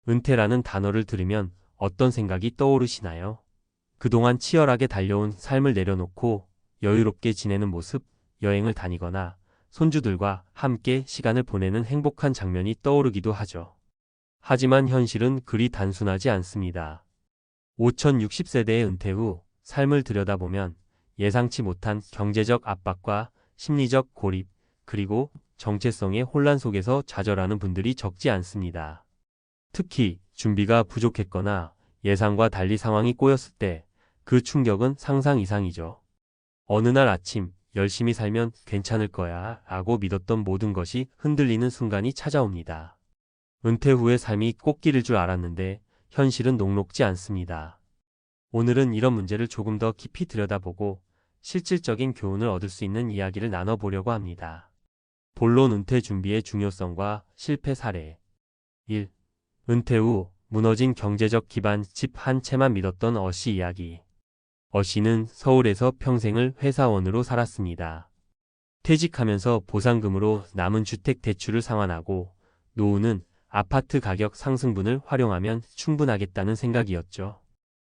은퇴라는 단어를 들으면 어떤 생각이 떠오르시나요? 그동안 치열하게 달려온 삶을 내려놓고 여유롭게 지내는 모습, 여행을 다니거나 손주들과 함께 시간을 보내는 행복한 장면이 떠오르기도 하죠. 하지만 현실은 그리 단순하지 않습니다. 5060세대의 은퇴 후 삶을 들여다보면 예상치 못한 경제적 압박과 심리적 고립, 그리고 정체성의 혼란 속에서 좌절하는 분들이 적지 않습니다. 특히 준비가 부족했거나 예상과 달리 상황이 꼬였을 때 그 충격은 상상 이상이죠. 어느 날 아침 열심히 살면 괜찮을 거야 라고 믿었던 모든 것이 흔들리는 순간이 찾아옵니다. 은퇴 후의 삶이 꽃길일 줄 알았는데 현실은 녹록지 않습니다. 오늘은 이런 문제를 조금 더 깊이 들여다보고 실질적인 교훈을 얻을 수 있는 이야기를 나눠보려고 합니다. 본론 은퇴 준비의 중요성과 실패 사례. 1. 은퇴 후 무너진 경제적 기반 집 한 채만 믿었던 어씨 이야기. 어씨는 서울에서 평생을 회사원으로 살았습니다. 퇴직하면서 보상금으로 남은 주택 대출을 상환하고 노후는 아파트 가격 상승분을 활용하면 충분하겠다는 생각이었죠.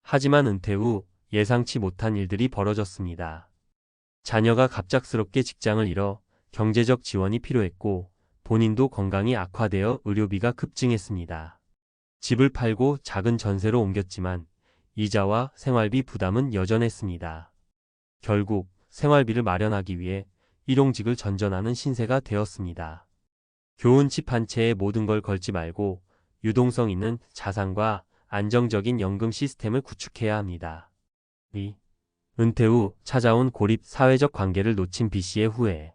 하지만 은퇴 후 예상치 못한 일들이 벌어졌습니다. 자녀가 갑작스럽게 직장을 잃어 경제적 지원이 필요했고 본인도 건강이 악화되어 의료비가 급증했습니다. 집을 팔고 작은 전세로 옮겼지만 이자와 생활비 부담은 여전했습니다. 결국 생활비를 마련하기 위해 일용직을 전전하는 신세가 되었습니다. 교훈 집 한 채에 모든 걸 걸지 말고 유동성 있는 자산과 안정적인 연금 시스템을 구축해야 합니다. 2. 은퇴 후 찾아온 고립 사회적 관계를 놓친 B씨의 후회.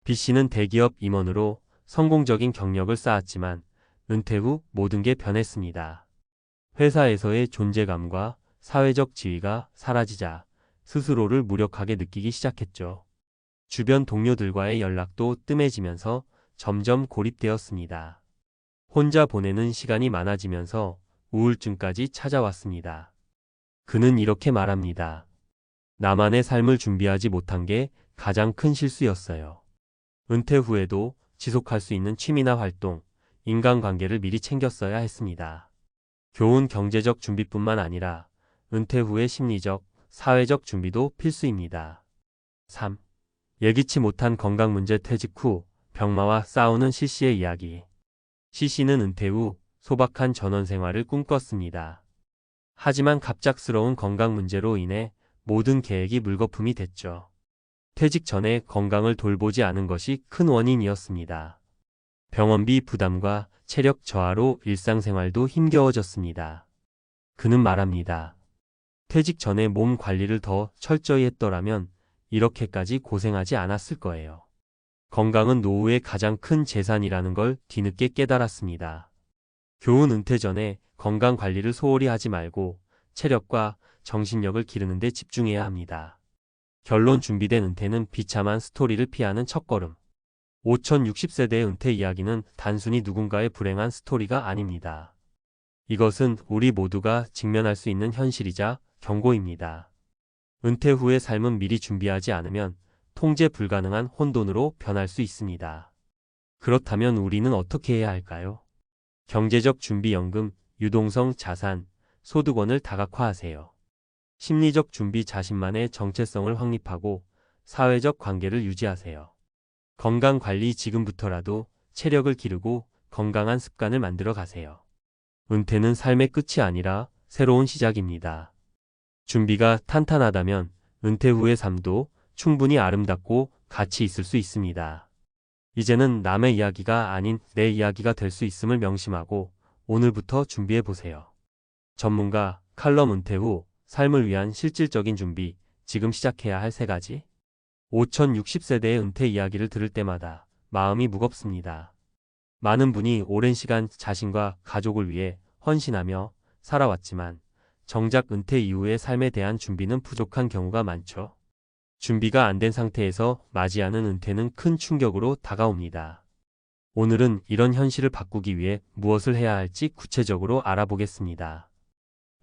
B씨는 대기업 임원으로 성공적인 경력을 쌓았지만 은퇴 후 모든 게 변했습니다. 회사에서의 존재감과 사회적 지위가 사라지자 스스로를 무력하게 느끼기 시작했죠. 주변 동료들과의 연락도 뜸해지면서 점점 고립되었습니다. 혼자 보내는 시간이 많아지면서 우울증까지 찾아왔습니다. 그는 이렇게 말합니다. 나만의 삶을 준비하지 못한 게 가장 큰 실수였어요. 은퇴 후에도 지속할 수 있는 취미나 활동, 인간관계를 미리 챙겼어야 했습니다. 교훈 경제적 준비뿐만 아니라 은퇴 후의 심리적, 사회적 준비도 필수입니다. 3. 예기치 못한 건강 문제 퇴직 후 병마와 싸우는 C씨의 이야기. C씨는 은퇴 후 소박한 전원 생활을 꿈꿨습니다. 하지만 갑작스러운 건강 문제로 인해 모든 계획이 물거품이 됐죠. 퇴직 전에 건강을 돌보지 않은 것이 큰 원인이었습니다. 병원비 부담과 체력 저하로 일상생활도 힘겨워졌습니다. 그는 말합니다. 퇴직 전에 몸 관리를 더 철저히 했더라면 이렇게까지 고생하지 않았을 거예요. 건강은 노후의 가장 큰 재산이라는 걸 뒤늦게 깨달았습니다. 교훈 은퇴 전에 건강 관리를 소홀히 하지 말고 체력과 정신력을 기르는 데 집중해야 합니다. 결론 준비된 은퇴는 비참한 스토리를 피하는 첫걸음. 5060세대의 은퇴 이야기는 단순히 누군가의 불행한 스토리가 아닙니다. 이것은 우리 모두가 직면할 수 있는 현실이자 경고입니다. 은퇴 후의 삶은 미리 준비하지 않으면 통제 불가능한 혼돈으로 변할 수 있습니다. 그렇다면 우리는 어떻게 해야 할까요? 경제적 준비연금, 유동성 자산, 소득원을 다각화하세요. 심리적 준비 자신만의 정체성을 확립하고 사회적 관계를 유지하세요. 건강관리 지금부터라도 체력을 기르고 건강한 습관을 만들어 가세요. 은퇴는 삶의 끝이 아니라 새로운 시작입니다. 준비가 탄탄하다면 은퇴 후의 삶도 충분히 아름답고 가치 있을 수 있습니다. 이제는 남의 이야기가 아닌 내 이야기가 될 수 있음을 명심하고 오늘부터 준비해 보세요. 전문가 칼럼 은퇴 후 삶을 위한 실질적인 준비, 지금 시작해야 할 3가지. 5060세대의 은퇴 이야기를 들을 때마다 마음이 무겁습니다. 많은 분이 오랜 시간 자신과 가족을 위해 헌신하며 살아왔지만 정작 은퇴 이후의 삶에 대한 준비는 부족한 경우가 많죠. 준비가 안 된 상태에서 맞이하는 은퇴는 큰 충격으로 다가옵니다. 오늘은 이런 현실을 바꾸기 위해 무엇을 해야 할지 구체적으로 알아보겠습니다.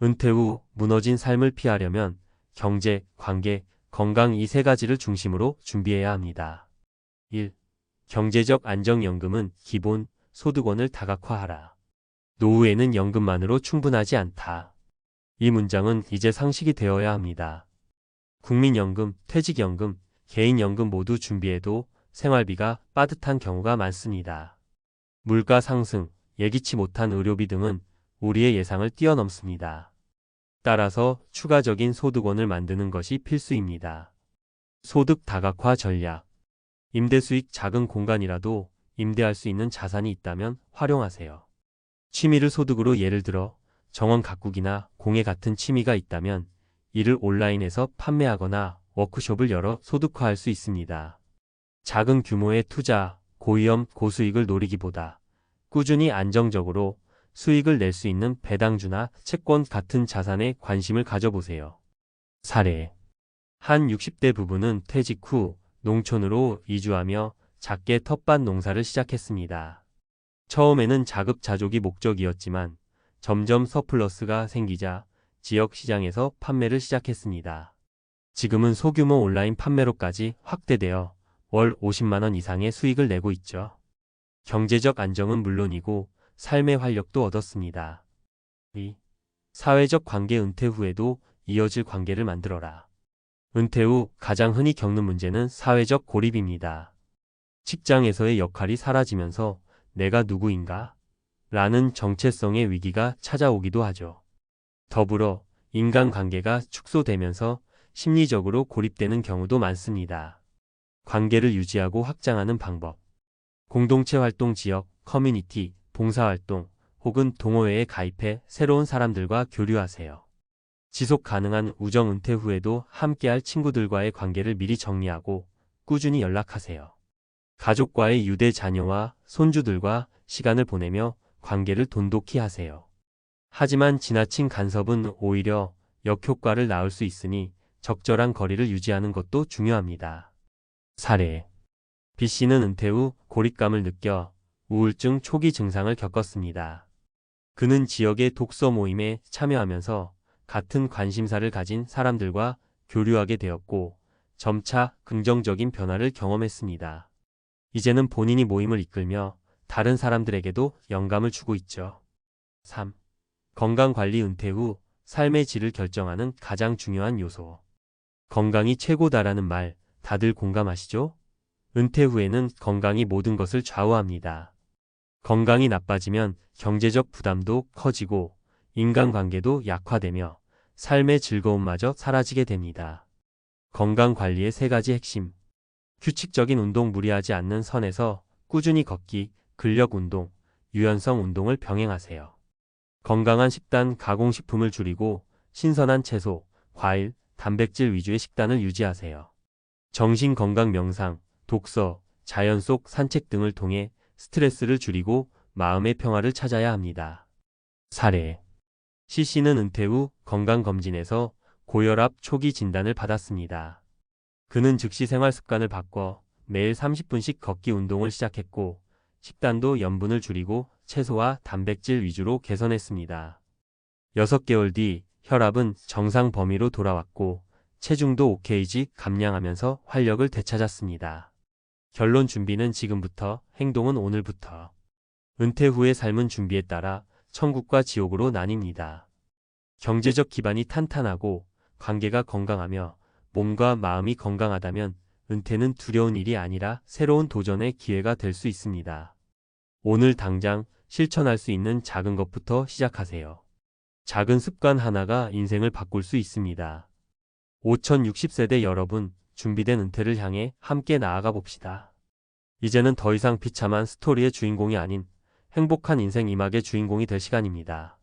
은퇴 후 무너진 삶을 피하려면 경제, 관계, 건강 이 3가지를 중심으로 준비해야 합니다. 1. 경제적 안정연금은 기본, 소득원을 다각화하라. 노후에는 연금만으로 충분하지 않다. 이 문장은 이제 상식이 되어야 합니다. 국민연금, 퇴직연금, 개인연금 모두 준비해도 생활비가 빠듯한 경우가 많습니다. 물가 상승, 예기치 못한 의료비 등은 우리의 예상을 뛰어넘습니다. 따라서 추가적인 소득원을 만드는 것이 필수입니다. 소득 다각화 전략. 임대 수익 작은 공간이라도 임대할 수 있는 자산이 있다면 활용하세요. 취미를 소득으로 예를 들어 정원 가꾸기나 공예 같은 취미가 있다면 이를 온라인에서 판매하거나 워크숍을 열어 소득화할 수 있습니다. 작은 규모의 투자, 고위험, 고수익을 노리기보다 꾸준히 안정적으로 수익을 낼 수 있는 배당주나 채권 같은 자산에 관심을 가져보세요. 사례. 한 60대 부부는 퇴직 후 농촌으로 이주하며 작게 텃밭 농사를 시작했습니다. 처음에는 자급자족이 목적이었지만 점점 서플러스가 생기자 지역 시장에서 판매를 시작했습니다. 지금은 소규모 온라인 판매로까지 확대되어 월 50만 원 이상의 수익을 내고 있죠. 경제적 안정은 물론이고 삶의 활력도 얻었습니다. 2. 사회적 관계. 은퇴 후에도 이어질 관계를 만들어라. 은퇴 후 가장 흔히 겪는 문제는 사회적 고립입니다. 직장에서의 역할이 사라지면서 내가 누구인가? 라는 정체성의 위기가 찾아오기도 하죠. 더불어 인간관계가 축소되면서 심리적으로 고립되는 경우도 많습니다. 관계를 유지하고 확장하는 방법. 공동체 활동, 지역, 커뮤니티, 봉사활동 혹은 동호회에 가입해 새로운 사람들과 교류하세요. 지속 가능한 우정. 은퇴 후에도 함께할 친구들과의 관계를 미리 정리하고 꾸준히 연락하세요. 가족과의 유대, 자녀와 손주들과 시간을 보내며 관계를 돈독히 하세요. 하지만 지나친 간섭은 오히려 역효과를 낳을 수 있으니 적절한 거리를 유지하는 것도 중요합니다. 사례. B씨는 은퇴 후 고립감을 느껴 우울증 초기 증상을 겪었습니다. 그는 지역의 독서 모임에 참여하면서 같은 관심사를 가진 사람들과 교류하게 되었고 점차 긍정적인 변화를 경험했습니다. 이제는 본인이 모임을 이끌며 다른 사람들에게도 영감을 주고 있죠. 3. 건강관리. 은퇴 후 삶의 질을 결정하는 가장 중요한 요소. 건강이 최고다라는 말 다들 공감하시죠? 은퇴 후에는 건강이 모든 것을 좌우합니다. 건강이 나빠지면 경제적 부담도 커지고 인간관계도 약화되며 삶의 즐거움마저 사라지게 됩니다. 건강관리의 3가지 핵심. 규칙적인 운동. 무리하지 않는 선에서 꾸준히 걷기, 근력운동, 유연성 운동을 병행하세요. 건강한 식단. 가공식품을 줄이고 신선한 채소, 과일, 단백질 위주의 식단을 유지하세요. 정신건강. 명상, 독서, 자연 속 산책 등을 통해 스트레스를 줄이고 마음의 평화를 찾아야 합니다. 사례. C씨는 은퇴 후 건강검진에서 고혈압 초기 진단을 받았습니다. 그는 즉시 생활 습관을 바꿔 매일 30분씩 걷기 운동을 시작했고 식단도 염분을 줄이고 채소와 단백질 위주로 개선했습니다. 6개월 뒤 혈압은 정상 범위로 돌아왔고 체중도 오케이지 감량하면서 활력을 되찾았습니다. 결론. 준비는 지금부터, 행동은 오늘부터. 은퇴 후의 삶은 준비에 따라 천국과 지옥으로 나뉩니다. 경제적 기반이 탄탄하고 관계가 건강하며 몸과 마음이 건강하다면 은퇴는 두려운 일이 아니라 새로운 도전의 기회가 될 수 있습니다. 오늘 당장 실천할 수 있는 작은 것부터 시작하세요. 작은 습관 하나가 인생을 바꿀 수 있습니다. 5060세대 여러분, 준비된 은퇴를 향해 함께 나아가 봅시다. 이제는 더 이상 비참한 스토리의 주인공이 아닌 행복한 인생 이막의 주인공이 될 시간입니다.